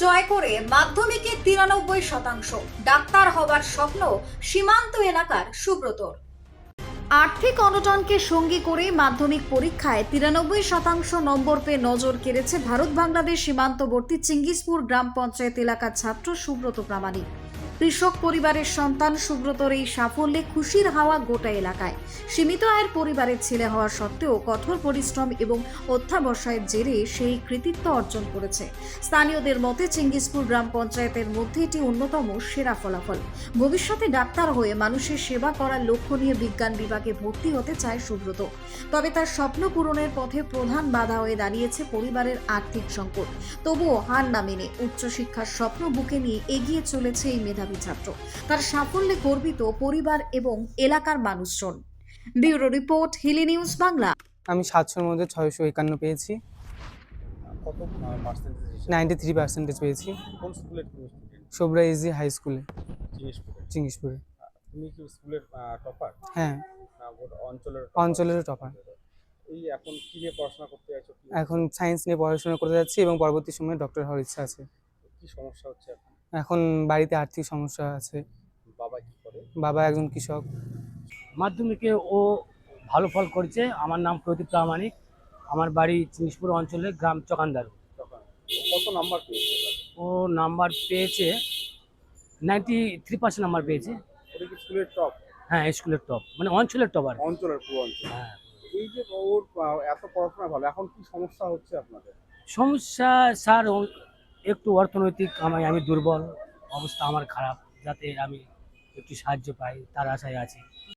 জয় করে মাধ্যমিকে 93%, ডাক্তার হবার স্বপ্ন সীমান্ত এলাকার সুব্রতর। আর্থিক অনটনকে সঙ্গী করে মাধ্যমিক পরীক্ষায় 93% নম্বর পেয়ে নজর কেড়েছে ভারত বাংলাদেশ সীমান্তবর্তী চিঙ্গিসপুর গ্রাম পঞ্চায়েত এলাকার ছাত্র সুব্রত প্রামাণিক। কৃষক পরিবারের সন্তান সুব্রতর এই সাফল্যে খুশির হাওয়া গোটা এলাকায়। সীমিত আয়ের পরিবারের ছেলে হওয়া সত্ত্বেও কঠোর পরিশ্রম এবং অধ্যাবসায়ের জেরে সেই কৃতিত্ব অর্জন করেছে। স্থানীয়দের মতে চিঙ্গিসপুর গ্রাম পঞ্চায়েতের মধ্যে এটি অন্যতম সেরা ফলাফল। ভবিষ্যতে ডাক্তার হয়ে মানুষের সেবা করার লক্ষ্য নিয়ে বিজ্ঞান বিভাগে ভর্তি হতে চায় সুব্রত। তবে তার স্বপ্ন পূরণের পথে প্রধান বাধা হয়ে দাঁড়িয়েছে পরিবারের আর্থিক সংকট। তবুও হার না মেনে উচ্চশিক্ষার স্বপ্ন বুকে নিয়ে এগিয়ে চলেছে এই মেধাবী ছাত্র। তার সাফল্যে গর্বিত পরিবার এবং এলাকার মানুষজন। Bureau report, Hili news Bangla. আমি 700-র মধ্যে 651 পেয়েছি। কত পার্সেন্টেজ? 93% পেয়েছি। কোন স্কুলের তুমি স্টুডেন্ট? সোবরা ইজি হাই স্কুলে, জিনিসপুরে। চিঙ্গিসপুরে। তুমি কি স্কুলের টপার? হ্যাঁ, না গোটা অঞ্চলের? অঞ্চলেরও টপার। এই এখন কি নিয়ে পড়াশোনা করতে যাচ্ছো? এখন সায়েন্স নিয়ে পড়াশোনা করতে যাচ্ছি এবং পরবর্তী সময়ে ডক্টর হওয়ার ইচ্ছা আছে। কি সমস্যা হচ্ছে এখন? এখন বাড়িতে আর্থিক সমস্যা আছে। বাবা কি করে? বাবা একজন কৃষক। মাধ্যমিকে ও ভালো ফল করেছে। আমার নাম প্রদীপ প্রামাণিক। আমার বাড়ি চিঙ্গিসপুর অঞ্চলে, গ্রাম চকান্দার। তখন কত নাম্বার পেয়েছে? ও নাম্বার পেয়েছে 93% নাম্বার পেয়েছে। ওটা কি স্কুলের টপ? হ্যাঁ, স্কুলের টপ, মানে অঞ্চলের টপ আর কি। অঞ্চলের পুরো অঞ্চল। হ্যাঁ। এই যে ওর এত পড়াশোনা ভালো, এখন কি সমস্যা হচ্ছে আপনাদের? সমস্যা স্যার, একটু অর্থনৈতিক আমি দুর্বল, অবস্থা আমার খারাপ, যাতে আমি একটু সাহায্য পাই তার আশায় আছি।